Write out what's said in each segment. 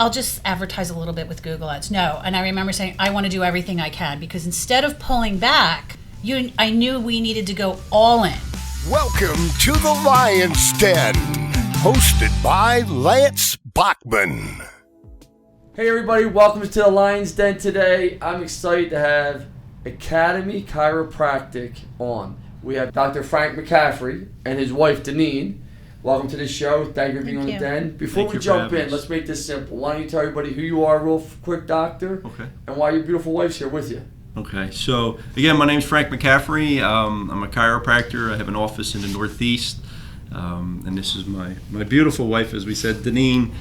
I'll just advertise a little bit with Google Ads. No. And I remember saying, I want to do everything I can, because instead of pulling back, I knew we needed to go all in. Welcome to the Lion's Den, hosted by Lance Bachmann. Hey everybody, welcome to the Lion's Den today. I'm excited to have Academy Chiropractic on. We have Dr. Frank McCaffery and his wife Deneen. Welcome to the show. Thank you for being on the Den. Before we jump in, let's make this simple. Why don't you tell everybody who you are real quick, doctor, and why your beautiful wife's here with you. Okay, so again, my name is Frank McCaffery. I'm a chiropractor. I have an office in the Northeast, and this is my beautiful wife, as we said, Deneen,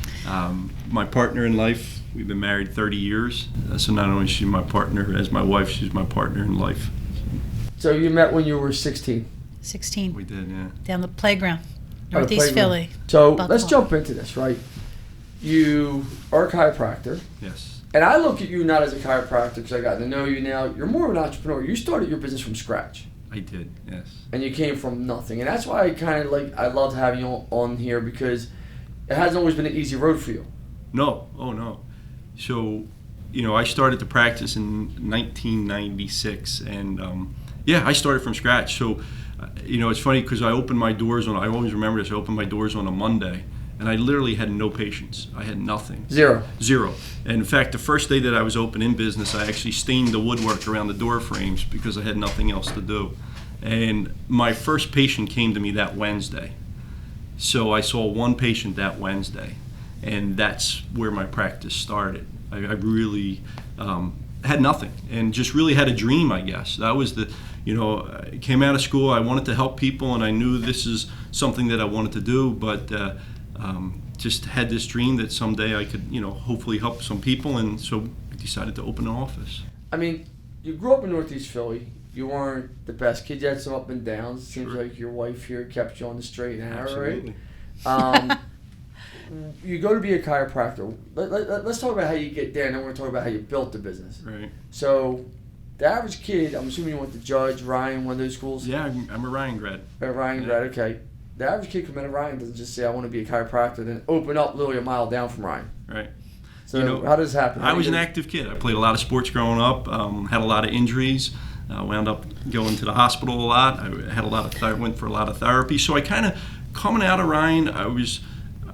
my partner in life. We've been married 30 years, so not only is she my partner as my wife, she's my partner in life. So you met when you were 16? 16. We did, yeah. Down the playground, Northeast Philly. So let's jump into this, right? You are a chiropractor. Yes. And I look at you not as a chiropractor because I got to know you now. You're more of an entrepreneur. You started your business from scratch. I did, yes. And you came from nothing. And that's why I love having you on here, because it hasn't always been an easy road for you. No, oh no. So, I started to practice in 1996, and I started from scratch. So, it's funny because I opened my doors I always remember this, I opened my doors on a Monday, and I literally had no patients. I had nothing. Zero. And in fact, the first day that I was open in business, I actually stained the woodwork around the door frames because I had nothing else to do. And my first patient came to me that Wednesday. So I saw one patient that Wednesday, and that's where my practice started. I really had nothing and just really had a dream, I guess. That was I came out of school, I wanted to help people, and I knew this is something that I wanted to do, but just had this dream that someday I could, hopefully help some people, and so I decided to open an office. I mean, you grew up in Northeast Philly. You weren't the best kid. You had some up and downs. It seems like your wife here kept you on the straight and narrow, Absolutely. Right? You go to be a chiropractor. Let's talk about how you get there, and then we're going to talk about how you built the business. Right. So, the average kid, I'm assuming you went to Judge, Ryan, one of those schools? Yeah, I'm a Ryan grad. Ryan grad, okay. The average kid coming out of Ryan doesn't just say, I want to be a chiropractor, then open up literally a mile down from Ryan. Right. So how does this happen? I was an active kid. I played a lot of sports growing up, had a lot of injuries, wound up going to the hospital a lot. I went for a lot of therapy. So I kind of, coming out of Ryan,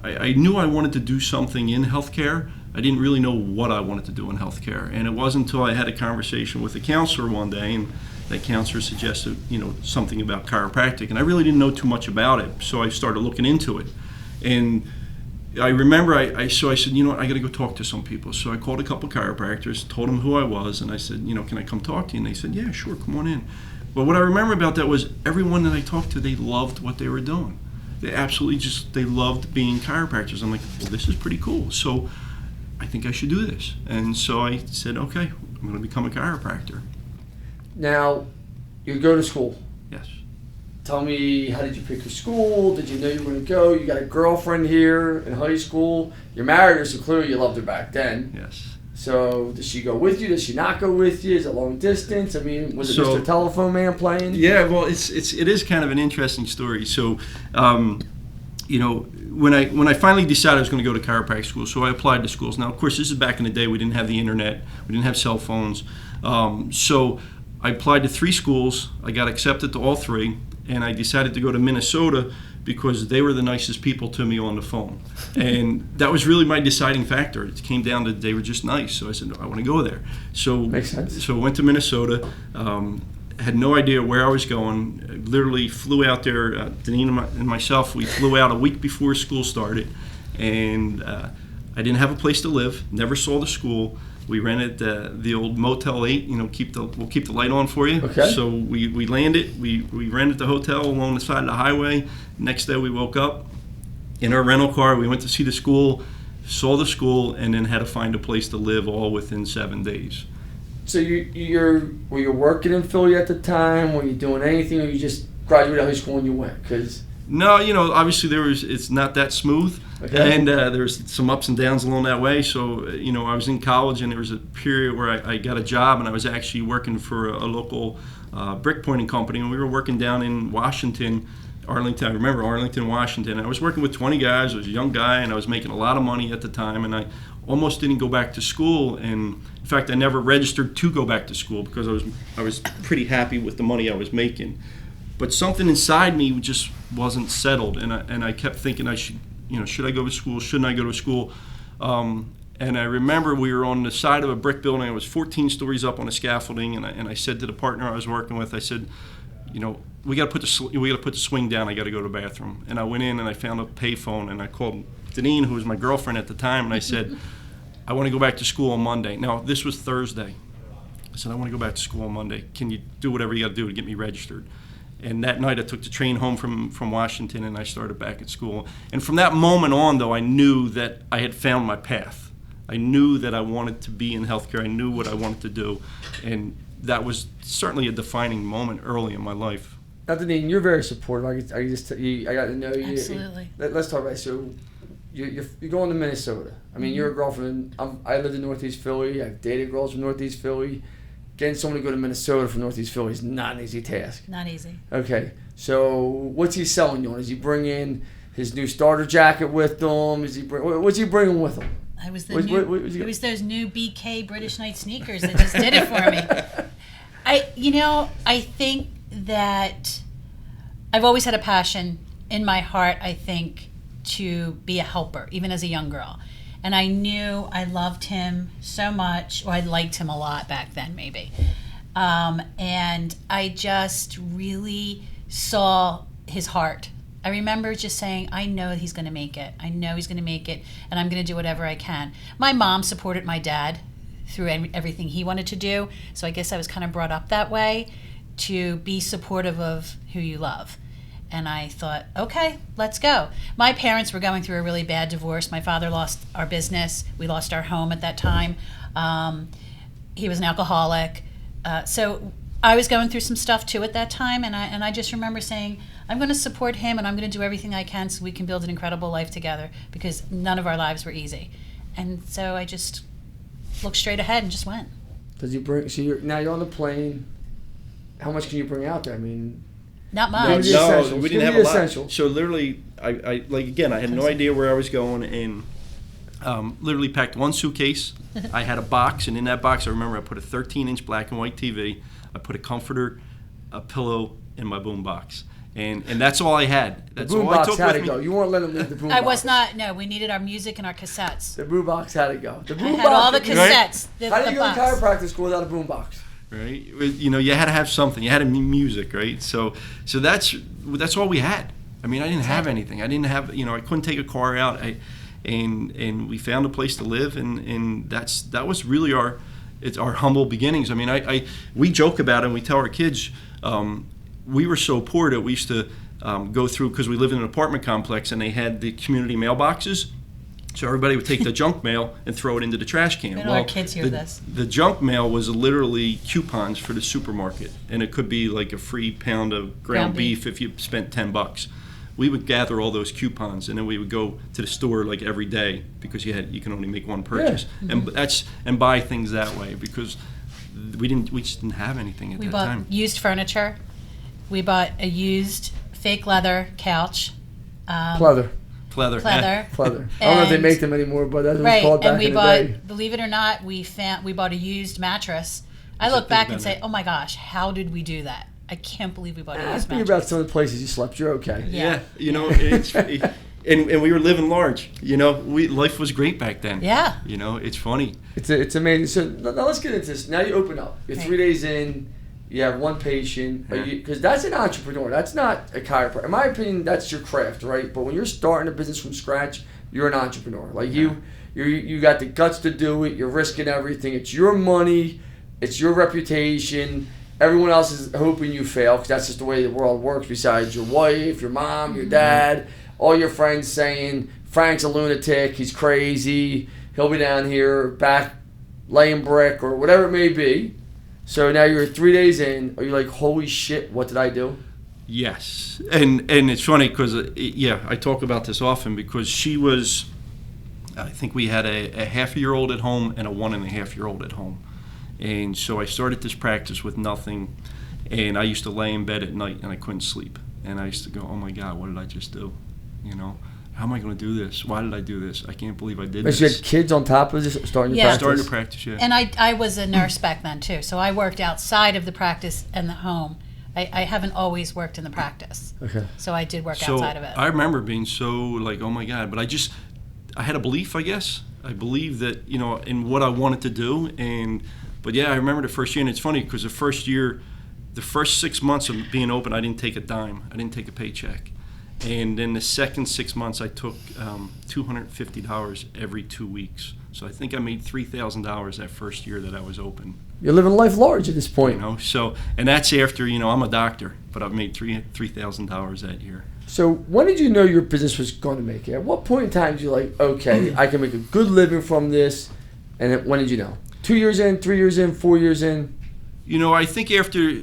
I knew I wanted to do something in healthcare. I didn't really know what I wanted to do in healthcare. And it wasn't until I had a conversation with a counselor one day, and that counselor suggested, something about chiropractic, and I really didn't know too much about it, so I started looking into it. And I remember I said, I got to go talk to some people. So I called a couple chiropractors, told them who I was, and I said, can I come talk to you? And they said, yeah, sure, come on in. But what I remember about that was everyone that I talked to, they loved what they were doing. They absolutely they loved being chiropractors. I'm like, well, this is pretty cool. So I think I should do this. And so I said, okay, I'm going to become a chiropractor. Now, you go to school. Yes. Tell me, how did you pick your school? Did you know you were going to go? You got a girlfriend here in high school. You're married her, so clearly you loved her back then. Yes. So, does she go with you? Does she not go with you? Is it long distance? I mean, was it Mr. Telephone Man playing? Yeah, well, it is kind of an interesting story. So, when I finally decided I was going to go to chiropractic school, so I applied to schools. Now, of course, this is back in the day. We didn't have the internet. We didn't have cell phones. So I applied to 3 schools. I got accepted to all 3, and I decided to go to Minnesota because they were the nicest people to me on the phone. And that was really my deciding factor. It came down to they were just nice. So I said, I want to go there. So, makes sense. So I went to Minnesota. Had no idea where I was going. I literally flew out there. Deneen and myself, we flew out a week before school started. And I didn't have a place to live, never saw the school. We rented the old Motel 8, we'll keep the light on for you. Okay. So we landed, we rented the hotel along the side of the highway. Next day we woke up in our rental car, we went to see the school, saw the school, and then had to find a place to live all within 7 days. So were you working in Philly at the time? Were you doing anything, or you just graduated high school and you went? No, obviously it's not that smooth. Okay. And there's some ups and downs along that way. So, I was in college, and there was a period where I got a job, and I was actually working for a local brick pointing company, and we were working down in Washington, Arlington. I remember Arlington, Washington. I was working with 20 guys. I was a young guy, and I was making a lot of money at the time, and I almost didn't go back to school. And in fact, I never registered to go back to school because I was pretty happy with the money I was making. But something inside me just wasn't settled, and I kept thinking should I go to school? Shouldn't I go to school? And I remember we were on the side of a brick building. I was 14 stories up on a scaffolding, and I said to the partner I was working with, I said, we got to put the swing down. I got to go to the bathroom. And I went in and I found a payphone, and I called Deneen, who was my girlfriend at the time, and I said, I want to go back to school on Monday. Now, this was Thursday. I said, I want to go back to school on Monday. Can you do whatever you got to do to get me registered? And that night I took the train home from Washington, and I started back at school. And from that moment on, though, I knew that I had found my path. I knew that I wanted to be in healthcare. I knew what I wanted to do. And that was certainly a defining moment early in my life. Now, Deneen, you're very supportive. I got to know you. Absolutely. Let's talk about it. So you're going to Minnesota. I mean, you're a girlfriend. I lived in Northeast Philly. I've dated girls from Northeast Philly. Getting someone to go to Minnesota from Northeast Philly is not an easy task. Not easy. Okay. So what's he selling you on? Is he bringing his new starter jacket with him? What's he bringing with him? It was those new BK British Knight sneakers that just did it for me. I think that I've always had a passion in my heart, I think, to be a helper, even as a young girl. And I knew I loved him so much, or I liked him a lot back then, maybe. And I just really saw his heart. I remember just saying, I know he's going to make it. I know he's going to make it, and I'm going to do whatever I can. My mom supported my dad through everything he wanted to do, so I guess I was kind of brought up that way, to be supportive of who you love. And I thought, okay, let's go. My parents were going through a really bad divorce. My father lost our business. We lost our home at that time. He was an alcoholic. So I was going through some stuff too at that time, and I just remember saying, I'm going to support him, and I'm going to do everything I can so we can build an incredible life together, because none of our lives were easy. And so I just looked straight ahead and just went. Does he bring? So now you're on the plane. How much can you bring out there? I mean, not much. No, we didn't have a lot. Essentials. So literally, I had no idea where I was going, and literally packed one suitcase. I had a box, and in that box, I remember I put a 13-inch black and white TV. I put a comforter, a pillow, and my boom box. And that's all I had. That's all I took with me. Go. You weren't letting him leave the boom box. I was not. No, we needed our music and our cassettes. The boom box had to go. I had all the cassettes. Right? How do you go to chiropractic school without a boom box? Right. You had to have something. You had to music, right? So that's all we had. I mean, I didn't have anything. I didn't have. I couldn't take a car out. And we found a place to live, and that was really our humble beginnings. I mean, we joke about it, and we tell our kids. We were so poor that we used to go through, because we lived in an apartment complex, and they had the community mailboxes. So everybody would take the junk mail and throw it into the trash can. Our kids hear this. The junk mail was literally coupons for the supermarket, and it could be like a free pound of ground beef if you spent $10. We would gather all those coupons, and then we would go to the store like every day, because you can only make one purchase, and buy things that way, because we just didn't have anything at that time. We bought used furniture. We bought a used fake leather couch. Pleather. I don't know if they make them anymore, but that's what it was called back in the day. Believe it or not, we bought a used mattress. I look back and say, oh my gosh, how did we do that? I can't believe we bought a used mattress. Think about some of the places you slept. You're okay. Yeah. And we were living large. Life was great back then. Yeah. It's funny. It's amazing. So now let's get into this. Now you open up. You're 3 days in. You have one patient, because that's an entrepreneur. That's not a chiropractor. In my opinion, that's your craft, right? But when you're starting a business from scratch, you're an entrepreneur. Like you got the guts to do it. You're risking everything. It's your money. It's your reputation. Everyone else is hoping you fail, because that's just the way the world works. Besides your wife, your mom, your dad, all your friends saying Frank's a lunatic. He's crazy. He'll be down here back laying brick or whatever it may be. So now you're 3 days in. Are you like, holy shit, what did I do? Yes. And it's funny because, I talk about this often, because she was, I think we had a half-a-year-old at home and a 1.5-year-old at home. And so I started this practice with nothing, and I used to lay in bed at night and I couldn't sleep. And I used to go, oh my God, what did I just do? how am I going to do this? Why did I do this? I can't believe I did But this. you had kids on top of this starting to practice? Started to practice, yeah. And I was a nurse back then too, so I worked outside of the practice and the home. I haven't always worked in the practice. Okay. So I did work outside of it. I remember being so like, oh my God, but I had a belief, I guess. I believed that, in what I wanted to do. But yeah, I remember the first year, and it's funny because the first 6 months of being open, I didn't take a dime. I didn't take a paycheck. And then the second 6 months, I took $250 every 2 weeks. So I think I made $3,000 that first year that I was open. You're living life large at this point. So, and that's after, I'm a doctor, but I've made $3,000 that year. So when did you know your business was going to make it? At what point in time did you like, okay, I can make a good living from this? And when did you know? 2 years in, 3 years in, 4 years in? I think after,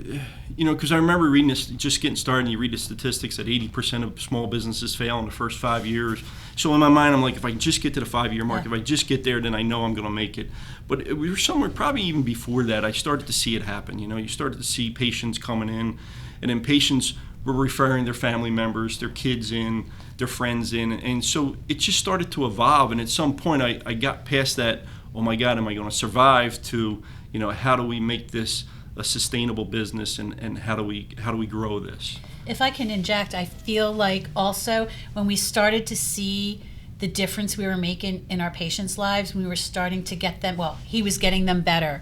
because I remember reading this, just getting started, and you read the statistics that 80% of small businesses fail in the first 5 years. So in my mind, I'm like, if I can just get to the 5-year mark, if I just get there, then I know I'm going to make it. But we were somewhere probably even before that. I started to see it happen. You started to see patients coming in, and then patients were referring their family members, their kids in, their friends in. And so it just started to evolve. And at some point, I got past that, oh my God, am I going to survive, to, how do we make this a sustainable business, and how do we grow this? If I can inject, I feel like also when we started to see the difference we were making in our patients' lives, we were starting to get them, he was getting them better.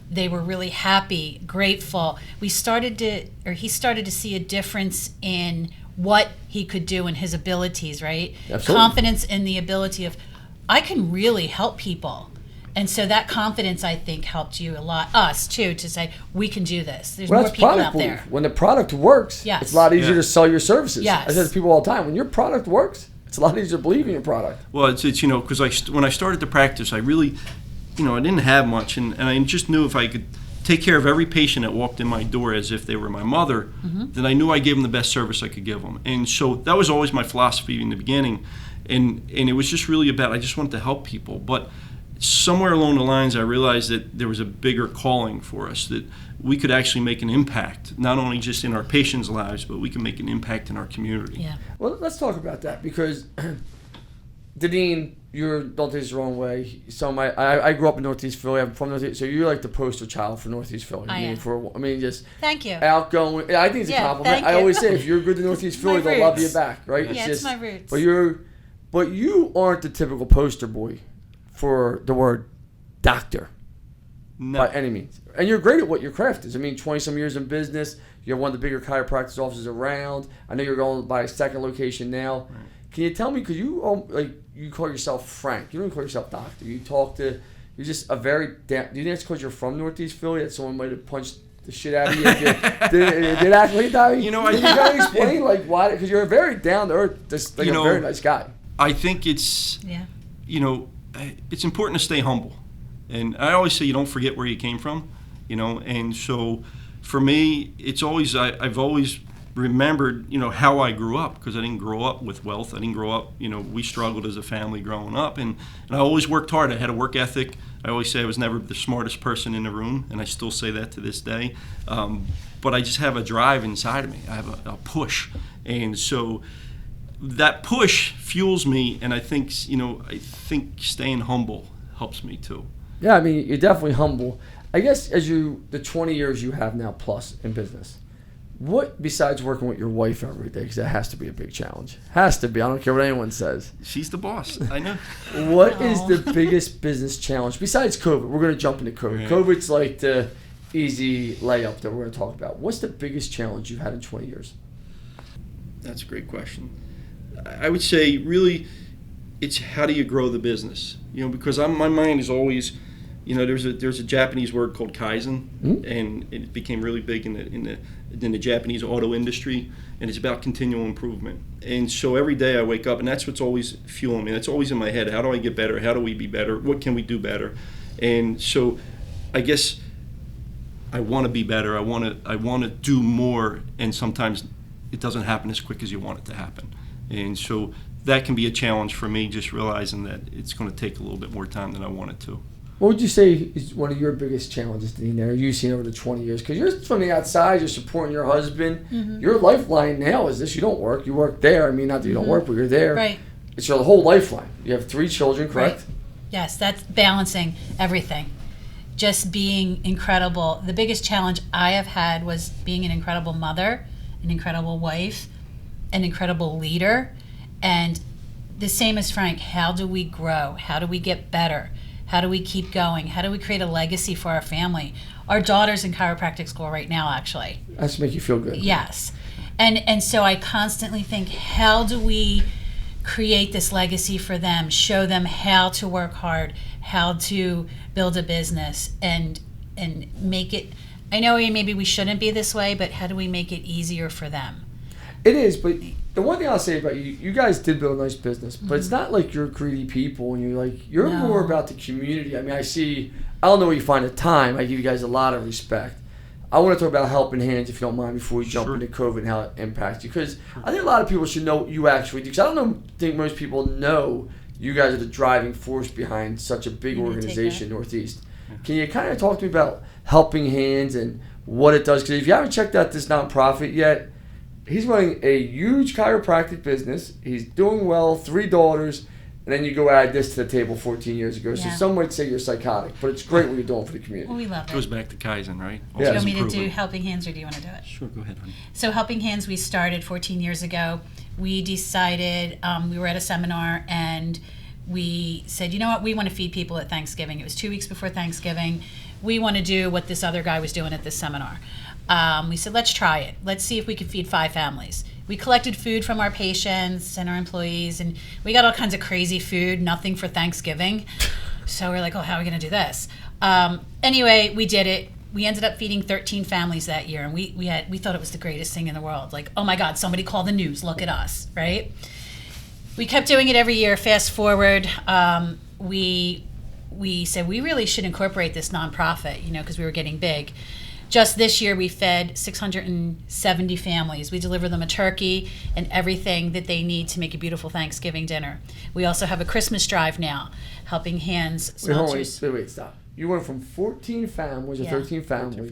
They were really happy, grateful. He started to see a difference in what he could do and his abilities, right? Absolutely. Confidence in the ability of, I can really help people. And so that confidence, I think, helped you a lot, us too, to say, we can do this. There's more people out there. When the product works, Yes. it's a lot easier to sell your services. Yes. I say to people all the time, when your product works, it's a lot easier to believe in your product. Well, it's because when I started to practice, I really, I didn't have much, and I just knew if I could take care of every patient that walked in my door as if they were my mother, then I knew I gave them the best service I could give them. And so that was always my philosophy in the beginning, and it was just really about, I just wanted to help people. But somewhere along the lines, I realized that there was a bigger calling for us, that we could actually make an impact, not only just in our patients' lives, but we can make an impact in our community. Yeah. Well, let's talk about that, because Deneen, don't take this the wrong way. So I grew up in Northeast Philly. I'm from Northeast, so you're like the poster child for Northeast Philly. I am. Just Thank you. outgoing. I think it's a compliment. I always say, if you're good to Northeast Philly, they'll love you back, right? Yeah, it's my roots. But you aren't the typical poster boy for the word doctor, No. by any means. And you're great at what your craft is. 20-some years in business. You're one of the bigger chiropractic offices around. I know you're going by a second location now. Right. Can you tell me, because you call yourself Frank. You don't call yourself doctor. You're just a very, do you think it's because you're from Northeast Philly that someone might have punched the shit out of you? Did actually die? You gotta explain why, because you're a very down to earth, just a very nice guy. I think it's, it's important to stay humble. And I always say you don't forget where you came from, and so for me, it's always, I've always remembered, how I grew up, because I didn't grow up with wealth. I didn't grow up, we struggled as a family growing up, and I always worked hard. I had a work ethic. I always say I was never the smartest person in the room, and I still say that to this day. But I just have a drive inside of me. I have a push, and so that push fuels me, and I think staying humble helps me too. Yeah, you're definitely humble. I guess the 20 years you have now plus in business, what, besides working with your wife every day, because that has to be a big challenge. Has to be. I don't care what anyone says. She's the boss. I know. What is the biggest business challenge besides COVID? We're going to jump into COVID. Yeah. COVID's like the easy layup that we're going to talk about. What's the biggest challenge you've had in 20 years? That's a great question. I would say really it's how do you grow the business? Because my mind is always, there's a Japanese word called Kaizen, and it became really big in the Japanese auto industry, and it's about continual improvement. And so every day I wake up, and that's what's always fueling me. That's always in my head. How do I get better? How do we be better? What can we do better? And so I guess I want to be better. I want to do more, and sometimes it doesn't happen as quick as you want it to happen. And so that can be a challenge for me, just realizing that it's going to take a little bit more time than I want it to. What would you say is one of your biggest challenges, Deneen, you've seen over the 20 years? Because you're from the outside, you're supporting your husband. Mm-hmm. Your lifeline now is this: you don't work, you work there. Not that you don't work, but you're there. Right. it's your whole lifeline. You have 3 children, correct? Right. Yes, that's balancing everything. Just being incredible. The biggest challenge I have had was being an incredible mother, an incredible wife, an incredible leader, and the same as Frank, how do we grow? How do we get better? How do we keep going? How do we create a legacy for our family? Our daughter's in chiropractic school right now, actually. That's to make you feel good. Yes. And so I constantly think, how do we create this legacy for them, show them how to work hard, how to build a business, and make it, I know maybe we shouldn't be this way, but how do we make it easier for them? It is, but the one thing I'll say about you, you guys did build a nice business, but it's not like you're greedy people and you're No. more about the community. I mean, I don't know where you find the time. I give you guys a lot of respect. I want to talk about Helping Hands, if you don't mind, before we jump into COVID and how it impacts you. Because I think a lot of people should know what you actually do. Because I don't think most people know you guys are the driving force behind such a big organization, Northeast. Can you kind of talk to me about Helping Hands and what it does? Because if you haven't checked out this nonprofit yet, he's running a huge chiropractic business. He's doing well, 3 daughters, and then you go add this to the table 14 years ago. So some might say you're psychotic, but it's great what you're doing for the community. Well, we love It it. goes back to Kaizen, right? Do you want me to do Helping Hands, or do you want to do it? Sure, go ahead, honey. So Helping Hands, we started 14 years ago. We decided, we were at a seminar, and we said, you know what, we want to feed people at Thanksgiving. It was 2 weeks before Thanksgiving. We want to do what this other guy was doing at this seminar. We said, let's try it. Let's see if we can feed 5 families. We collected food from our patients and our employees, and we got all kinds of crazy food, nothing for Thanksgiving. So we're like, oh, how are we going to do this? Anyway, we did it. We ended up feeding 13 families that year, and we thought it was the greatest thing in the world. Like, oh my God, somebody called the news. Look at us, right? We kept doing it every year. Fast forward, we said we really should incorporate this nonprofit, because we were getting big. Just this year, we fed 670 families. We deliver them a turkey and everything that they need to make a beautiful Thanksgiving dinner. We also have a Christmas drive now. Helping Hands sponsors. Wait, stop. You went from 14 families or 13 families,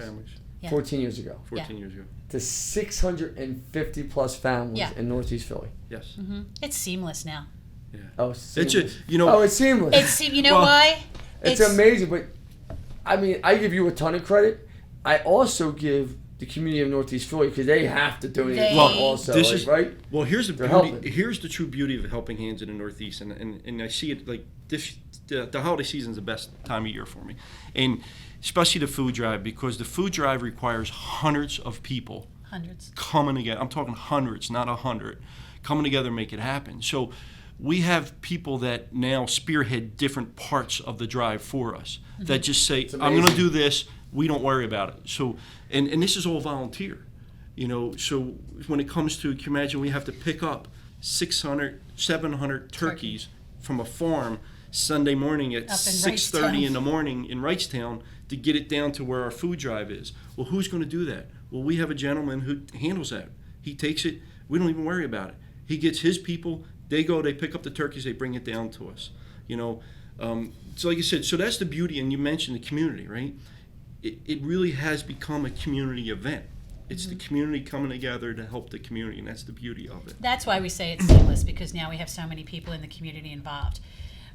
14 years ago 14 years ago. to 650 plus families in Northeast Philly. Yes. Mm-hmm. It's seamless now. Yeah. Oh, It's seamless. it's seamless. Why? It's amazing, but I mean, I give you a ton of credit. I also give the community of Northeast Philly, because they have to donate also, right? Well, here's the They're beauty. helping. Here's the true beauty of Helping Hands in the Northeast, and I see it like this. The holiday season is the best time of year for me, and especially the food drive, because the food drive requires hundreds of people. Coming together. I'm talking hundreds, not 100, coming together and make it happen. So we have people that now spearhead different parts of the drive for us that just say, I'm going to do this. We don't worry about it. So, and this is all volunteer, so when it comes to, can you imagine we have to pick up 600, 700 turkeys from a farm Sunday morning at 6:30 in the morning in Wrightstown to get it down to where our food drive is. Well, who's going to do that? Well, we have a gentleman who handles that. He takes it. We don't even worry about it. He gets his people. They go, they pick up the turkeys, they bring it down to us. So like I said, so that's the beauty, and you mentioned the community, right? It really has become a community event. It's the community coming together to help the community, and that's the beauty of it. That's why we say it's seamless, because now we have so many people in the community involved.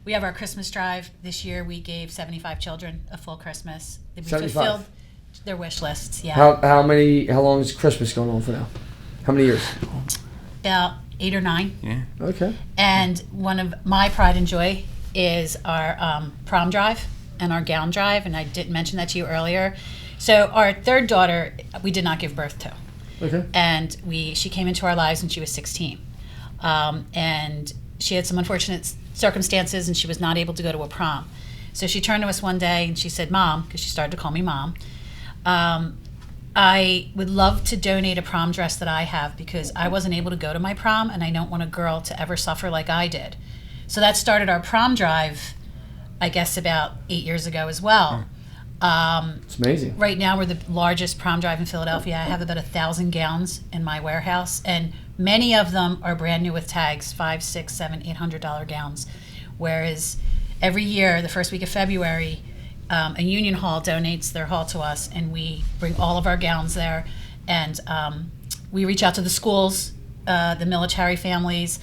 We have our Christmas drive. This year we gave 75 children a full Christmas. We 75? fulfilled their wish lists, yeah. How long is Christmas going on for now? How many years? About 8 or 9. Yeah. Okay. And one of my pride and joy is our prom drive and our gown drive, and I didn't mention that to you earlier. So our third daughter, we did not give birth to. Okay. And she came into our lives when she was 16. And she had some unfortunate circumstances, and she was not able to go to a prom. So she turned to us one day and she said, Mom, because she started to call me Mom, I would love to donate a prom dress that I have, because I wasn't able to go to my prom, and I don't want a girl to ever suffer like I did. So that started our prom drive, I guess, about 8 years ago as well. It's amazing. Right now we're the largest prom drive in Philadelphia. I have about 1,000 gowns in my warehouse, and many of them are brand new with tags, $500, $600, $700, $800 gowns. Whereas every year, the first week of February, a union hall donates their hall to us, and we bring all of our gowns there, and we reach out to the schools, the military families.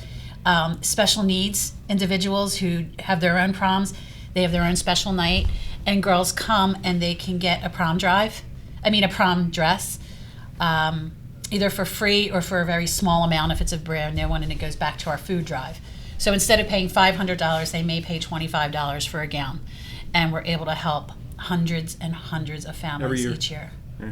special needs individuals who have their own proms. They have their own special night, and girls come and they can get a prom dress, either for free or for a very small amount if it's a brand new one, and it goes back to our food drive. So instead of paying $500, they may pay $25 for a gown, and we're able to help hundreds and hundreds of families each year. Yeah.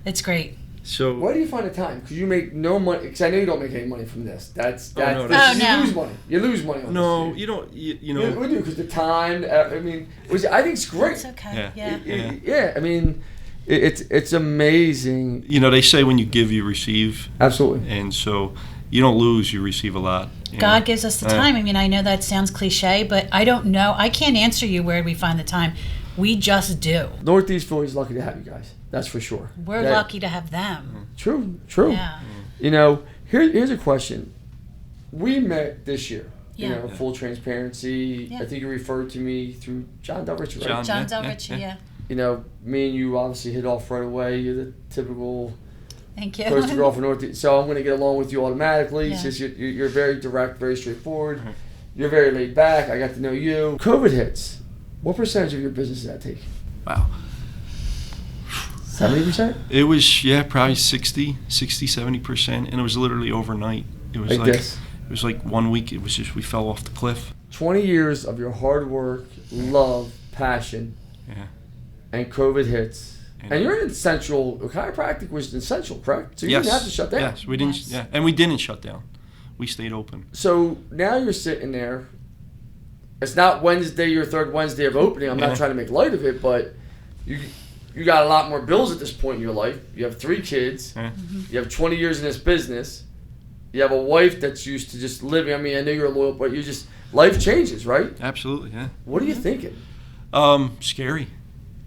It's great. So where do you find the time? Because you make no money. Because I know you don't make any money from this. No. You lose money. You lose money on no, this. you don't. You know. We do because the time. I mean, I think it's great. It's okay. Yeah. I mean, it's amazing. You know, they say when you give, you receive. Absolutely. And so you don't lose, you receive a lot. God gives us the time. I mean, I know that sounds cliche, but I don't know. I can't answer you where we find the time. We just do. Northeast Philly's lucky to have you guys. That's for sure. We're lucky to have them. True. Yeah. You know, here's a question. We met this year. Yeah. You know, full transparency. Yeah. I think you referred to me through John Doe Registration, right? John Doe Registration, yeah. You know, me and you obviously hit off right away. You're the typical Thank you. poster girl for Northeast. So I'm going to get along with you automatically. Yeah. It's just you're very direct, very straightforward. Mm-hmm. You're very laid back. I got to know you. COVID hits. What percentage of your business did that take? Wow. 70%? It was, probably 70%. And it was literally overnight. It was like this. It was like 1 week. It was just, we fell off the cliff. 20 years of your hard work, love, passion. Yeah. And COVID hits. And you're in essential, chiropractic was essential, correct? So you didn't have to shut down. Yes, we didn't. Yeah, and we didn't shut down. We stayed open. So now you're sitting there. It's not Wednesday, your third Wednesday of opening. I'm not trying to make light of it, but you got a lot more bills at this point in your life. You have 3 kids. You have 20 years in this business. You have a wife that's used to just living. I mean, I know you're loyal, but life changes, right? Absolutely, yeah. What are you thinking? Scary.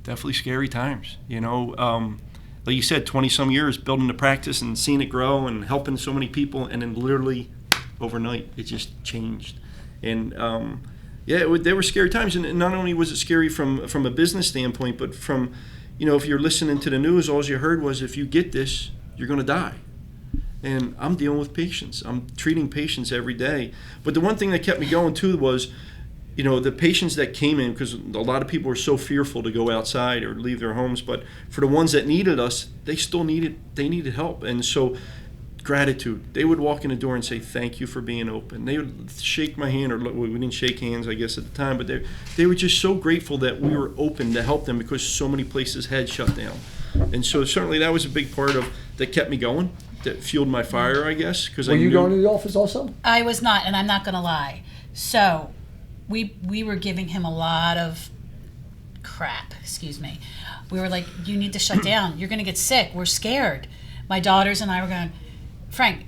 Definitely scary times. You know, like you said, 20-some years building the practice and seeing it grow and helping so many people, and then literally overnight it just changed. And they were scary times. And not only was it scary from a business standpoint, but from, you know, if you're listening to the news, all you heard was, if you get this, you're going to die. And I'm dealing with patients. I'm treating patients every day. But the one thing that kept me going too was, you know, the patients that came in, because a lot of people were so fearful to go outside or leave their homes, but for the ones that needed us, they needed help. And so gratitude. They would walk in the door and say, thank you for being open. They would shake my hand, or we didn't shake hands, I guess, at the time, but they were just so grateful that we were open to help them, because so many places had shut down. And so certainly that was a big part of that kept me going, that fueled my fire, I guess. Were you going to the office also? I was not, and I'm not going to lie. So we were giving him a lot of crap, excuse me. We were like, you need to shut down. You're going to get sick. We're scared. My daughters and I were going, Frank,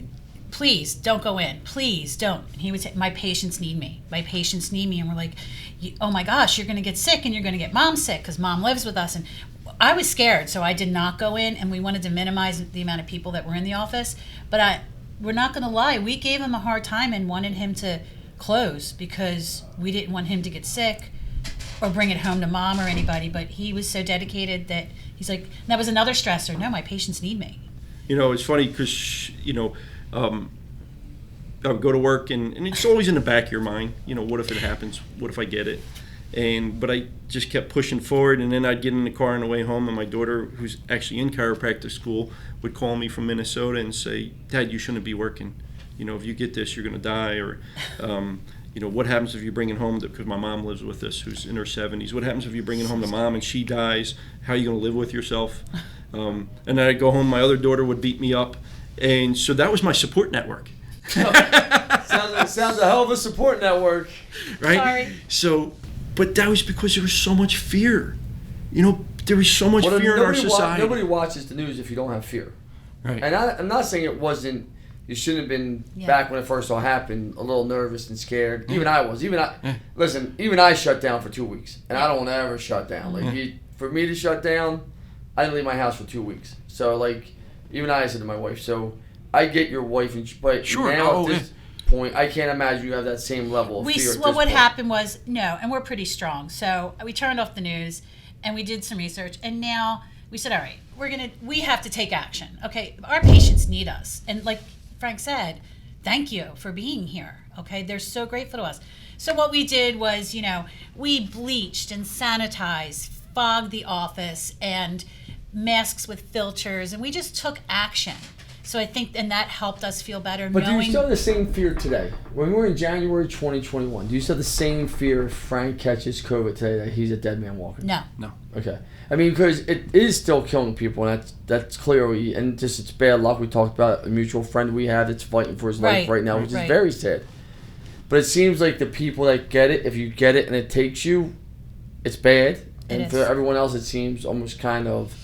please don't go in. Please don't. And he would say, my patients need me. My patients need me. And we're like, oh my gosh, you're going to get sick, and you're going to get mom sick, because mom lives with us. And I was scared, so I did not go in, and we wanted to minimize the amount of people that were in the office. But we're not going to lie. We gave him a hard time and wanted him to close, because we didn't want him to get sick or bring it home to mom or anybody. But he was so dedicated that he's like, that was another stressor. No, my patients need me. You know, it's funny because, you know, I would go to work and it's always in the back of your mind, you know, what if it happens? What if I get it? But I just kept pushing forward, and then I'd get in the car on the way home, and my daughter, who's actually in chiropractic school, would call me from Minnesota and say, Dad, you shouldn't be working. You know, if you get this, you're going to die. Or, you know, what happens if you bring it home, because my mom lives with us, who's in her 70s. What happens if you bring it home to mom and she dies? How are you going to live with yourself? And then I'd go home, my other daughter would beat me up. And so that was my support network. Sounds a hell of a support network. Right? Sorry. So, but that was because there was so much fear. You know, there was so much fear in our society. Nobody watches the news if you don't have fear. Right. And I'm not saying it wasn't, you shouldn't have been, back when it first all happened, a little nervous and scared. Even I was. Listen, even I shut down for 2 weeks. And I don't want to ever shut down. Like, for me to shut down, I didn't leave my house for 2 weeks. So, like, even I said to my wife, so I get your wife, but now at this point, I can't imagine you have that same level of fear. Well, what happened was, and we're pretty strong. So we turned off the news, and we did some research, and now we said, all right, we have to take action. Okay, our patients need us. And like Frank said, thank you for being here. Okay, they're so grateful to us. So what we did was, we bleached and sanitized, fogged the office, and masks with filters, and we just took action. So I think, and that helped us feel better. But do you still have the same fear today? When we were in January 2021, do you still have the same fear if Frank catches COVID today that he's a dead man walking? No. Okay. I mean, because it is still killing people, and that's clear. And just it's bad luck. We talked about a mutual friend we have that's fighting for his life right now, which is very sad. But it seems like the people that get it, if you get it and it takes you, it's bad. And for everyone else, it seems almost kind of,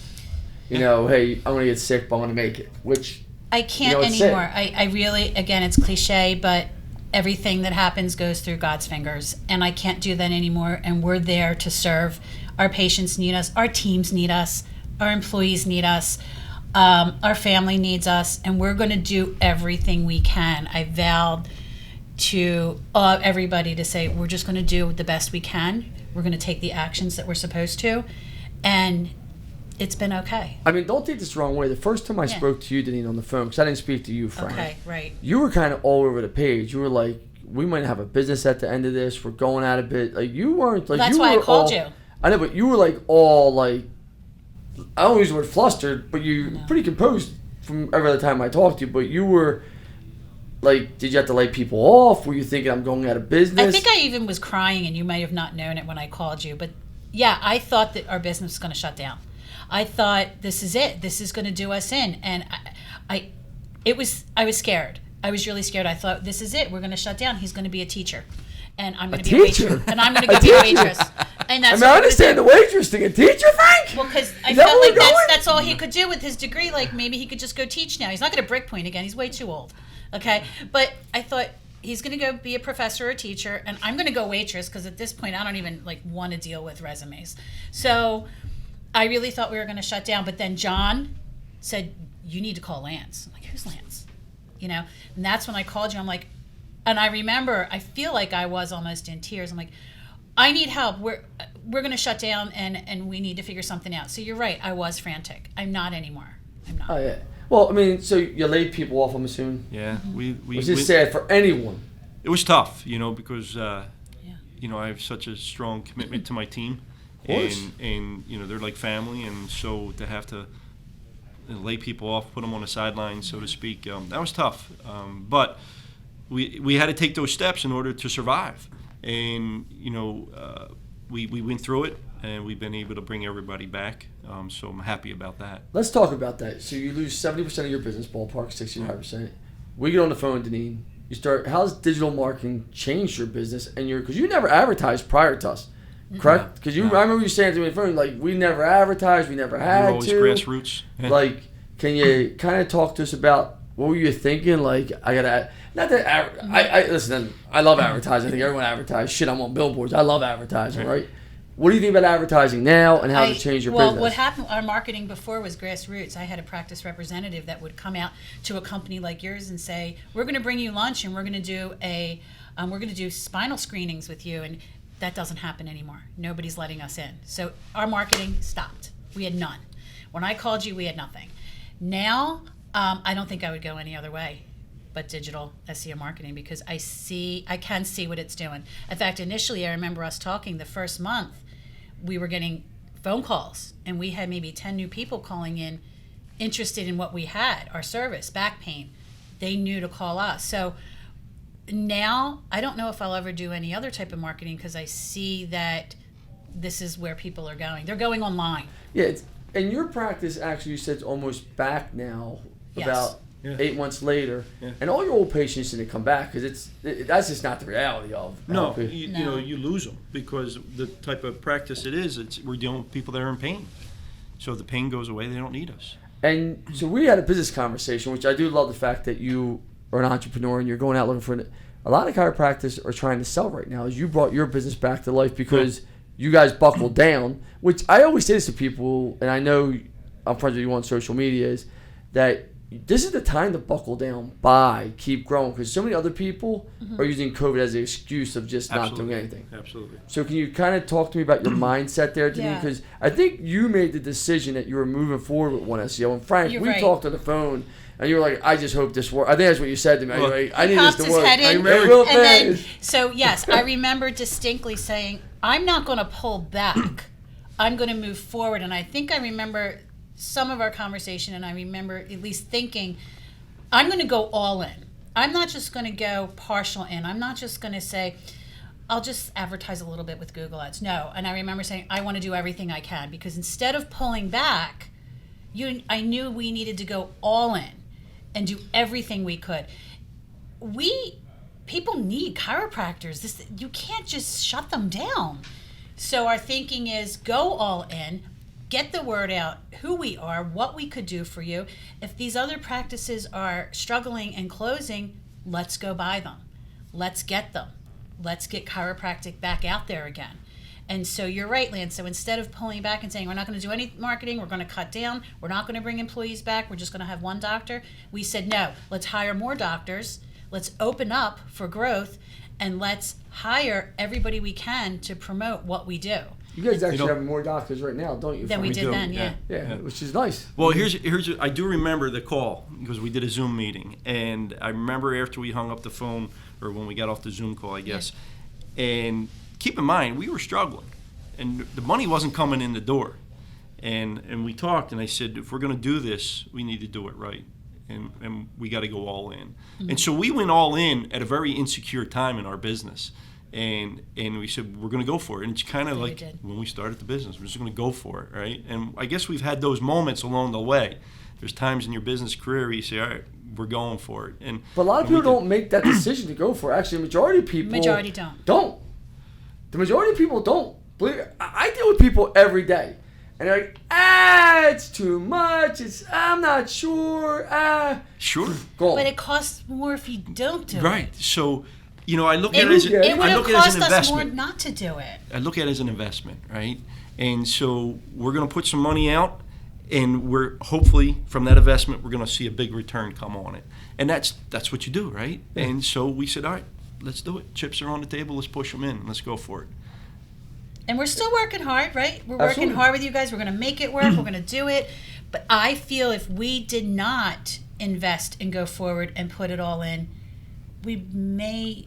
hey, I'm going to get sick, but I'm going to make it, which... I can't anymore. I really, again, it's cliche, but everything that happens goes through God's fingers, and I can't do that anymore. And we're there to serve. Our patients need us. Our teams need us. Our employees need us. Our family needs us, and we're going to do everything we can. I vowed to everybody to say we're just going to do the best we can. We're going to take the actions that we're supposed to, and it's been okay. I mean, don't take this the wrong way. The first time I spoke to you, Deneen, on the phone, because I didn't speak to you, Frank. Okay, right. You were kind of all over the page. You were like, we might have a business at the end of this. We're going out a bit. Like, you weren't like... That's why I called you. I know, but you were like all like... I don't use the word flustered, but you pretty composed from every other time I talked to you. But you were like, did you have to lay people off? Were you thinking I'm going out of business? I think I even was crying, and you might have not known it when I called you. But yeah, I thought that our business was going to shut down. I thought, this is it. This is going to do us in. And I was scared. I was really scared. I thought, this is it. We're going to shut down. He's going to be a teacher. And I'm going to be a waitress. And I'm going to be a waitress. And that's I understand the waitress thing. A teacher, Frank? Well, because I felt like that's all he could do with his degree. Like, maybe he could just go teach now. He's not going to brick point again. He's way too old. Okay? But I thought, he's going to go be a professor or teacher, and I'm going to go waitress, because at this point, I don't even want to deal with resumes. So I really thought we were going to shut down, but then John said, you need to call Lance. I'm like, who's Lance? And that's when I called you. I'm like, and I remember, I feel like I was almost in tears. I'm like, I need help. We're going to shut down, and we need to figure something out. So you're right. I was frantic. I'm not anymore. I'm not. Oh, yeah. Well, I mean, so you laid people off, I'm assuming? Yeah. Was this sad for anyone? It was tough, because, I have such a strong commitment to my team. And they're like family, and so to have to lay people off, put them on the sidelines, so to speak, that was tough. But we had to take those steps in order to survive, and we went through it, and we've been able to bring everybody back. So I'm happy about that. Let's talk about that. So you lose 70% of your business, ballpark 65%. We get on the phone, Deneen. You start. How's digital marketing changed your business? And because you never advertised prior to us. Correct? Because I remember you saying to me on the phone, like, we never advertised, we never had always to. Grassroots. Yeah. Like, can you kind of talk to us about what were you thinking? Like, I gotta, not that, listen, I love advertising. I think everyone advertises. Shit, I'm on billboards. I love advertising, right? What do you think about advertising now, and how has it changed your business? Well, what happened, our marketing before was grassroots. I had a practice representative that would come out to a company like yours and say, we're going to bring you lunch, and we're going to do spinal screenings with you, and that doesn't happen anymore. Nobody's letting us in. So our marketing stopped. We had none. When I called you, we had nothing. Now, I don't think I would go any other way but digital SEO marketing, because I can see what it's doing. In fact, initially, I remember us talking the first month, we were getting phone calls, and we had maybe 10 new people calling in interested in what we had, our service, back pain. They knew to call us. So now, I don't know if I'll ever do any other type of marketing, because I see that this is where people are going. They're going online. Yeah, and your practice, actually, you said it's almost back now, about 8 months later. Yeah. And all your old patients didn't come back, because that's just not the reality of No, you lose them, because the type of practice it is, we're dealing with people that are in pain. So if the pain goes away, they don't need us. And so we had a business conversation, which I do love the fact that you are an entrepreneur and you're going out looking for a lot of chiropractors are trying to sell right now. Is you brought your business back to life because you guys buckled down, which I always say this to people, and I know I'm friends with you on social media, is that this is the time to buckle down, buy, keep growing, because so many other people are using COVID as an excuse of just not doing anything. Absolutely. So can you kind of talk to me about your mindset there, Deneen? Because I think you made the decision that you were moving forward with One SEO. And Frank, we talked on the phone, and you were like, "I just hope this works." I think that's what you said to me. Like, I need this to work. I remember. Then, so yes, I remember distinctly saying, "I'm not going to pull back. I'm going to move forward." And I think I remember some of our conversation, and I remember at least thinking, I'm going to go all in. I'm not just going to go partial in. I'm not just going to say, I'll just advertise a little bit with Google Ads. No. And I remember saying, I want to do everything I can, because instead of pulling back, I knew we needed to go all in and do everything we could. People need chiropractors. You can't just shut them down. So our thinking is go all in, get the word out, who we are, what we could do for you. If these other practices are struggling and closing, let's go buy them. Let's get them. Let's get chiropractic back out there again. And so you're right, Lance. So instead of pulling back and saying, we're not going to do any marketing, we're going to cut down, we're not going to bring employees back, we're just going to have one doctor, we said, no, let's hire more doctors, let's open up for growth, and let's hire everybody we can to promote what we do. You guys actually have more doctors right now, don't you? Than we did then, yeah, which is nice. Well, here's I do remember the call, because we did a Zoom meeting, and I remember after we hung up the phone, or when we got off the Zoom call, I guess, and keep in mind, we were struggling, and the money wasn't coming in the door, and we talked, and I said, if we're going to do this, we need to do it right, and we got to go all in. And so we went all in at a very insecure time in our business. And we said, we're going to go for it. And it's kind of like when we started the business, we're just going to go for it, right? And I guess we've had those moments along the way. There's times in your business career where you say, all right, we're going for it. But a lot of people don't make that decision to go for it. Actually, the majority of people don't. The majority of people don't. I deal with people every day. And they're like, it's too much. I'm not sure. Sure. Go on. But it costs more if you don't do it. Right. So... I look at it as an investment. It would have cost us more not to do it. I look at it as an investment, right? And so we're going to put some money out, and we're hopefully from that investment we're going to see a big return come on it. And that's what you do, right? Yeah. And so we said, all right, let's do it. Chips are on the table. Let's push them in. Let's go for it. And we're still working hard, right? We're working hard with you guys. We're going to make it work. We're going to do it. But I feel if we did not invest and go forward and put it all in, we may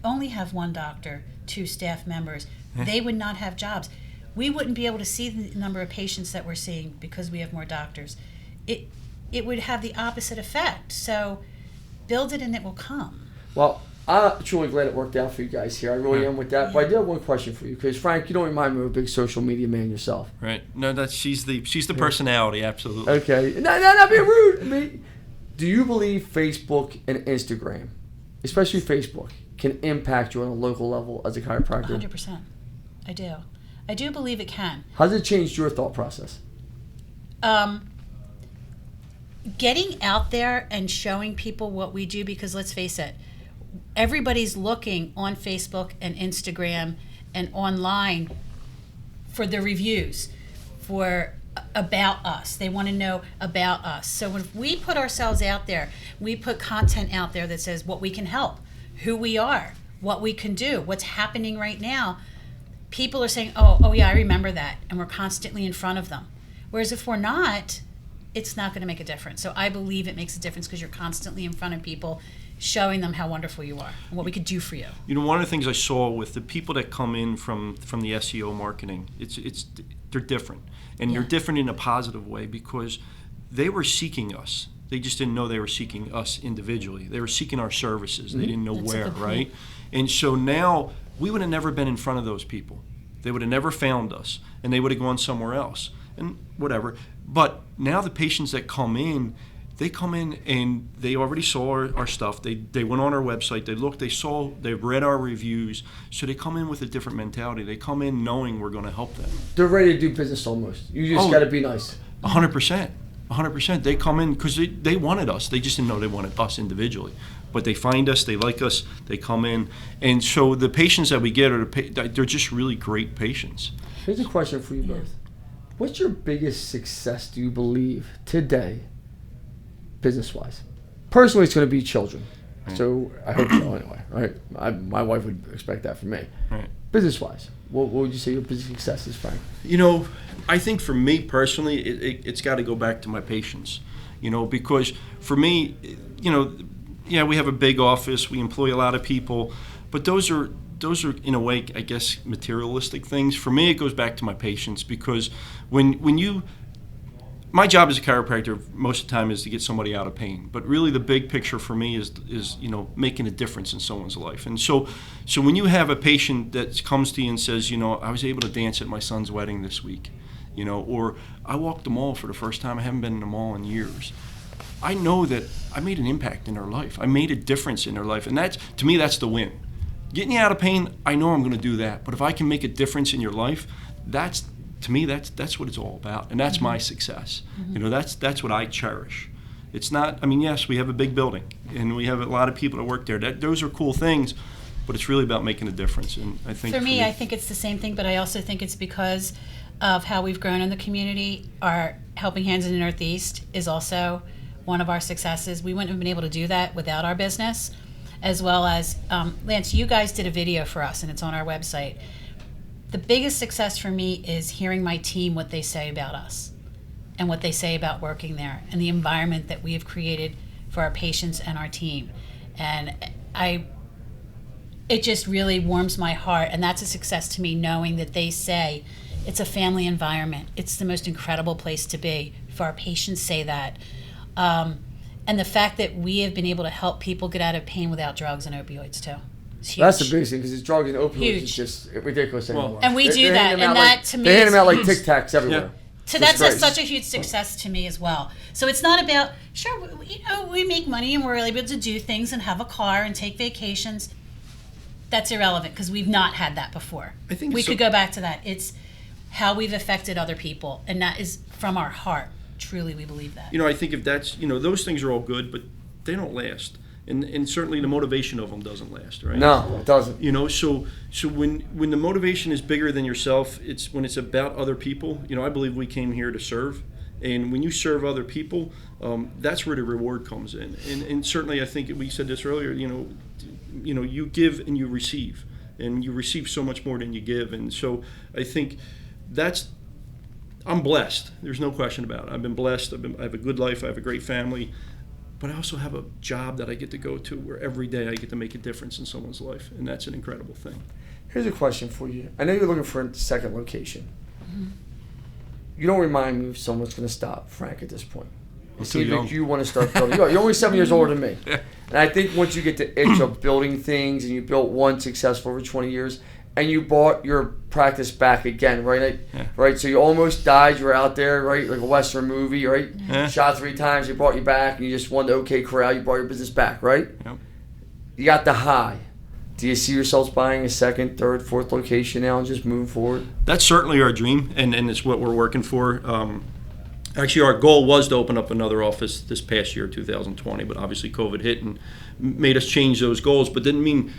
only have one doctor, 2 staff members. They would not have jobs. We wouldn't be able to see the number of patients that we're seeing because we have more doctors. It would have the opposite effect. So build it and it will come. Well, I'm truly glad it worked out for you guys here. I really am with that. But I do have one question for you, because Frank, you don't remind me of a big social media man yourself. Right. No, she's the personality, absolutely. Okay. Not being rude. Do you believe Facebook and Instagram, especially Facebook, can impact you on a local level as a chiropractor? 100%. I do. I do believe it can. How's it changed your thought process? Getting out there and showing people what we do, because let's face it, everybody's looking on Facebook and Instagram and online for the reviews, for about us. They want to know about us. So when we put ourselves out there, we put content out there that says what we can help, who we are, what we can do, what's happening right now. People are saying, oh yeah, I remember that, and we're constantly in front of them. Whereas if we're not, it's not going to make a difference. So I believe it makes a difference because you're constantly in front of people, showing them how wonderful you are and what we could do for you. One of the things I saw with the people that come in from the SEO marketing, they're different, and they're different in a positive way because they were seeking us. They just didn't know they were seeking us individually. They were seeking our services. They didn't know where, right? And so now we would have never been in front of those people. They would have never found us, and they would have gone somewhere else, and whatever. But now the patients that come in, they come in and they already saw our stuff. They went on our website. They looked. They read our reviews. So they come in with a different mentality. They come in knowing we're going to help them. They're ready to do business almost. You just got to be nice. 100%. 100%. They come in because they wanted us. They just didn't know they wanted us individually. But they find us, they like us, they come in. And so the patients that we get, they're just really great patients. Here's a question for you both. What's your biggest success, do you believe, today business-wise? Personally, it's going to be children. So I hope so anyway, right? My wife would expect that from me. Right. Business-wise, what would you say your business success is, Frank? I think for me personally, it's got to go back to my patients. Because for me, yeah, we have a big office, we employ a lot of people, but those are in a way, I guess, materialistic things. For me, it goes back to my patients, because my job as a chiropractor most of the time is to get somebody out of pain, but really the big picture for me is making a difference in someone's life. And so when you have a patient that comes to you and says, I was able to dance at my son's wedding this week, or I walked the mall for the first time, I haven't been in the mall in years. I know that I made an impact in their life. I made a difference in their life, and to me, that's the win. Getting you out of pain, I know I'm going to do that, but if I can make a difference in your life, to me, that's what it's all about, and that's my success. That's what I cherish. It's not. Yes, we have a big building, and we have a lot of people that work there. Those are cool things, but it's really about making a difference. And I think for me, I think it's the same thing, but I also think it's because of how we've grown in the community. Our Helping Hands in the Northeast is also one of our successes. We wouldn't have been able to do that without our business, as well as Lance. You guys did a video for us, and it's on our website. The biggest success for me is hearing my team, what they say about us and what they say about working there and the environment that we have created for our patients and our team. And it just really warms my heart. And that's a success to me, knowing that they say it's a family environment. It's the most incredible place to be. For our patients say that. And the fact that we have been able to help people get out of pain without drugs and opioids too. That's the biggest thing, because it's drugs and opioids is just ridiculous anymore. And we do that, and that to me they hand them out like Tic Tacs everywhere. Yeah. So that's such a huge success to me as well. So it's not about, sure, we make money and we're able to do things and have a car and take vacations. That's irrelevant, because we've not had that before. I think we could go back to that. It's how we've affected other people, and that is from our heart. Truly, we believe that. I think if that's, those things are all good, but they don't last. And certainly the motivation of them doesn't last, right? No, it doesn't. So when the motivation is bigger than yourself, it's when it's about other people. I believe we came here to serve, and when you serve other people, that's where the reward comes in. And certainly, I think we said this earlier. You give and you receive, and you receive so much more than you give. And so I think I'm blessed. There's no question about it. I've been blessed. I have a good life. I have a great family. But I also have a job that I get to go to where every day I get to make a difference in someone's life, and that's an incredible thing. Here's a question for you. I know you're looking for a second location. Mm-hmm. You don't remind me if someone's going to stop Frank at this point. It seems like you want to start building. You're only 7 years older than me. And I think once you get the itch of building things, and you built one successful over 20 years, and you bought your practice back again, right? Right. So you almost died. You were out there, right? Like a Western movie, right? Yeah. Shot 3 times. They brought you back, and you just won the OK Corral. You brought your business back, right? Yep. You got the high. Do you see yourselves buying a second, third, fourth location now and just moving forward? That's certainly our dream, and it's what we're working for. Actually, our goal was to open up another office this past year, 2020, but obviously COVID hit and made us change those goals, but didn't mean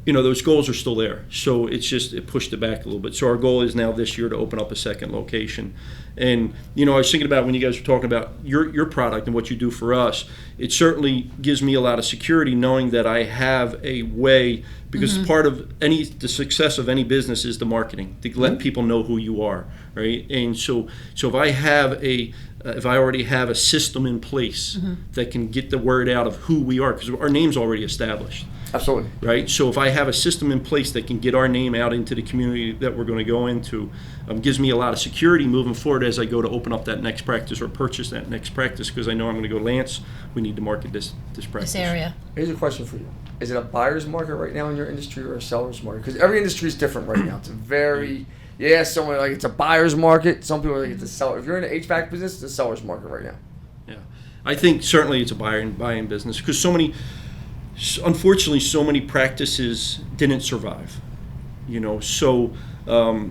those goals are still there. So it pushed it back a little bit. So our goal is now this year to open up a second location. And, I was thinking about when you guys were talking about your product and what you do for us, it certainly gives me a lot of security knowing that I have a way, because part of the success of any business is the marketing, to let people know who you are, right? And so if I already have a system in place that can get the word out of who we are, because our name's already established. Absolutely. Right? So if I have a system in place that can get our name out into the community that we're going to go into, gives me a lot of security moving forward as I go to open up that next practice or purchase that next practice, because I know I'm going to go, Lance, we need to market this practice. This area. Here's a question for you. Is it a buyer's market right now in your industry or a seller's market? Because every industry is different right now. It's a very... Yeah, someone like it's a buyer's market. Some people are like it's a seller. If you're in the HVAC business, it's a seller's market right now. Yeah, I think certainly it's a buying business, because unfortunately, so many practices didn't survive. So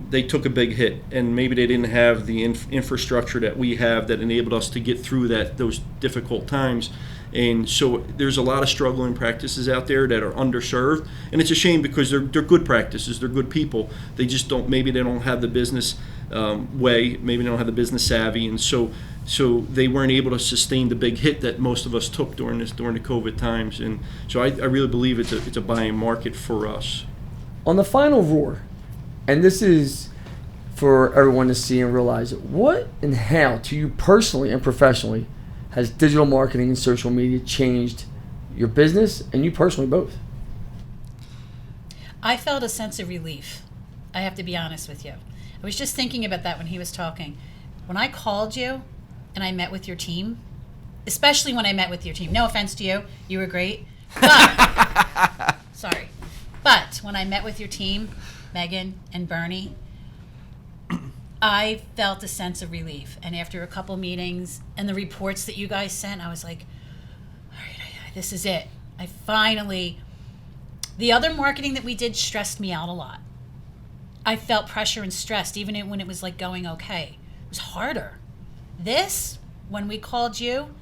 they took a big hit, and maybe they didn't have the infrastructure that we have that enabled us to get through those difficult times. And so there's a lot of struggling practices out there that are underserved, and it's a shame, because they're good practices, they're good people. They just don't have the business way, maybe they don't have the business savvy, and so So they weren't able to sustain the big hit that most of us took during the COVID times. And so I really believe it's a buying market for us. On the final roar, and this is for everyone to see and realize, what and how, to you personally and professionally, has digital marketing and social media changed your business and you personally both? I felt a sense of relief. I have to be honest with you. I was just thinking about that when he was talking. When I called you and I met with your team, especially when I met with your team, no offense to you, you were great, but, sorry. But when I met with your team, Megan and Bernie, I felt a sense of relief. And after a couple meetings and the reports that you guys sent, I was like, all right, this is it. I finally, the other marketing that we did stressed me out a lot. I felt pressure and stressed even when it was like going okay. It was harder. This, when we called you,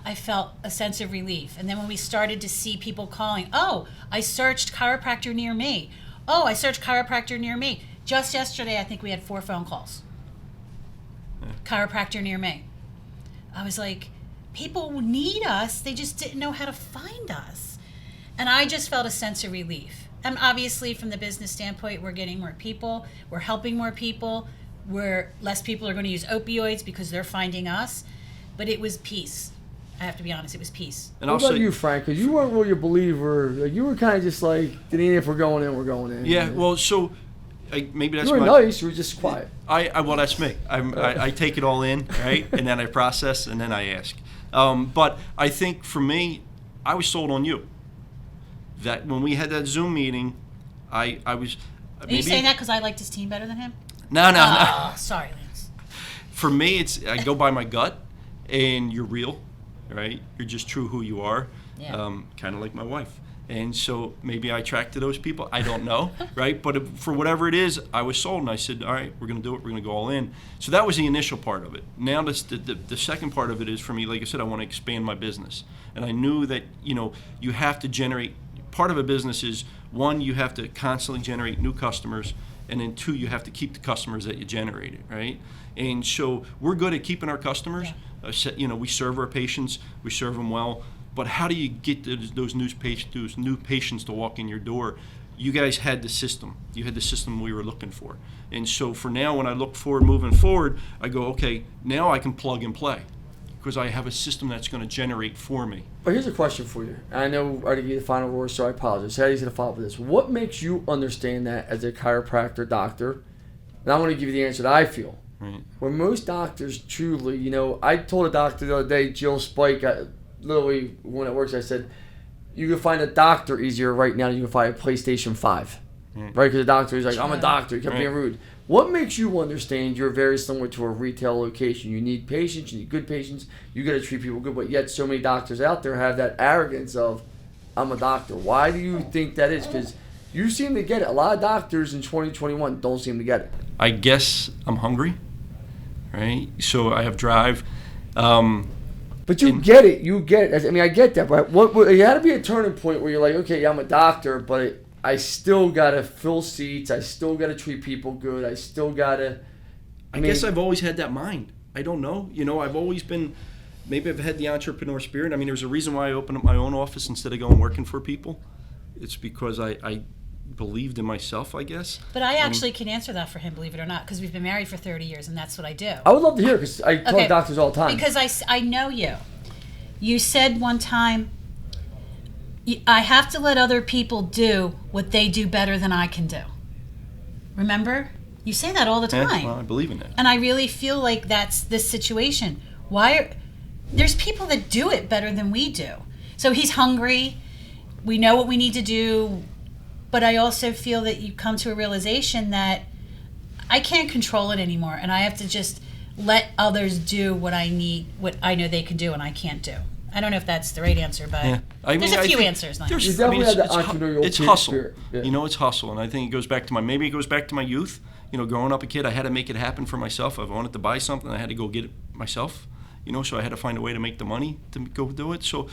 I felt a sense of relief. And then when we started to see people calling, oh, I searched chiropractor near me. Oh, I searched chiropractor near me. Just yesterday, I think we had 4 phone calls. Chiropractor near me. I was like, people need us. They just didn't know how to find us. And I just felt a sense of relief. And obviously, from the business standpoint, we're getting more people. We're helping more people. Less people are going to use opioids because they're finding us. But it was peace. I have to be honest, it was peace. And what about you, Frank? Because you weren't really a believer. Like, you were kind of just like, if we're going in, we're going in. Yeah, well, so maybe that's you were nice. You were just quiet. Well, that's me. I take it all in, right? And then I process, and then I ask. But I think for me, I was sold on you. That when we had that Zoom meeting, I was. Are you saying that because I liked his team better than him? No. Sorry, Lance. For me, I go by my gut, and you're real, right? You're just true who you are, yeah. Kind of like my wife. And so maybe I attract to those people. I don't know, right? But for whatever it is, I was sold, and I said, all right, we're going to do it. We're going to go all in. So that was the initial part of it. Now the second part of it is, for me, like I said, I want to expand my business. And I knew that, you have to generate. Part of a business is, 1, you have to constantly generate new customers, and then 2, you have to keep the customers that you generated, right? And so we're good at keeping our customers. Yeah. We serve our patients, we serve them well, but how do you get those new patients to walk in your door? You guys had the system. You had the system we were looking for. And so for now, when I look forward, moving forward, I go, okay, now I can plug and play, because I have a system that's going to generate for me. But here's a question for you. I know I already gave the final word, so I apologize. How going to follow up with this? What makes you understand that as a chiropractor doctor? And I'm going to give you the answer that I feel. Right. Where most doctors truly, I told a doctor the other day, Jill Spike, literally when it works, I said, you can find a doctor easier right now than you can find a PlayStation 5. Right? Because the doctor is like, I'm a doctor. He kept being rude. What makes you understand you're very similar to a retail location? You need patients, you need good patients, you got to treat people good, but yet so many doctors out there have that arrogance of, I'm a doctor. Why do you think that is? Because you seem to get it. A lot of doctors in 2021 don't seem to get it. I guess I'm hungry, right? So I have drive. But you get it. You get it. I mean, I get that. But it had to be a turning point where you're like, okay, yeah, I'm a doctor, but I still got to fill seats. I still got to treat people good. I still got to... I guess I've always had that mind. I don't know. I've always been... Maybe I've had the entrepreneur spirit. I mean, there's a reason why I opened up my own office instead of going working for people. It's because I believed in myself, I guess. But I actually can answer that for him, believe it or not, because we've been married for 30 years, and that's what I do. I would love to hear, because I talk to doctors all the time. Because I know you. You said one time, I have to let other people do what they do better than I can do. Remember? You say that all the time. Well, I believe in that. And I really feel like that's this situation. There's people that do it better than we do. So he's hungry. We know what we need to do. But I also feel that you come to a realization that I can't control it anymore. And I have to just let others do what I know they can do and I can't do. I don't know if that's the right answer, but there's a few answers. You definitely have the entrepreneurial it's hustle. Spirit. Yeah. It's hustle. And I think it goes back to my youth. Growing up a kid, I had to make it happen for myself. If I wanted to buy something, I had to go get it myself. So I had to find a way to make the money to go do it. So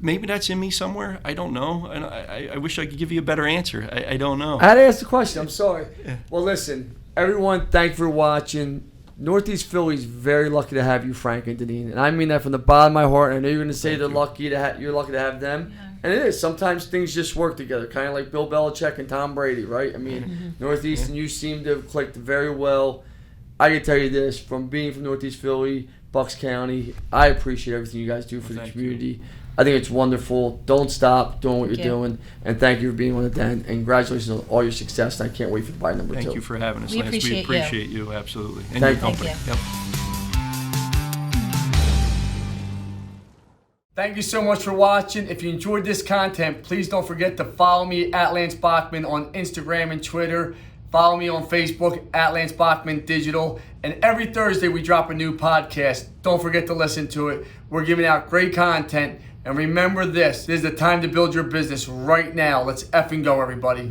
maybe that's in me somewhere. I don't know. And I wish I could give you a better answer. I don't know. I had to ask the question. I'm sorry. Yeah. Well, listen, everyone, thank you for watching. Northeast Philly's very lucky to have you, Frank and Deneen, and I mean that from the bottom of my heart. I know you're going to say you're lucky to have them, and it is. Sometimes things just work together, kind of like Bill Belichick and Tom Brady, right? I mean, Northeast and you seem to have clicked very well. I can tell you this, from being from Northeast Philly, Bucks County, I appreciate everything you guys do for the community. I think it's wonderful. Don't stop doing what you're doing. And thank you for being on the Den. And congratulations on all your success. And I can't wait for bite number 2. Thank you for having us, We Lance. We appreciate you, absolutely. And Thank your you. company. Thank Thank you so much for watching. If you enjoyed this content, please don't forget to follow me at Lance Bachmann on Instagram and Twitter. Follow me on Facebook at Lance Bachmann Digital. And every Thursday we drop a new podcast. Don't forget to listen to it. We're giving out great content. And remember this is the time to build your business right now. Let's effing go, everybody.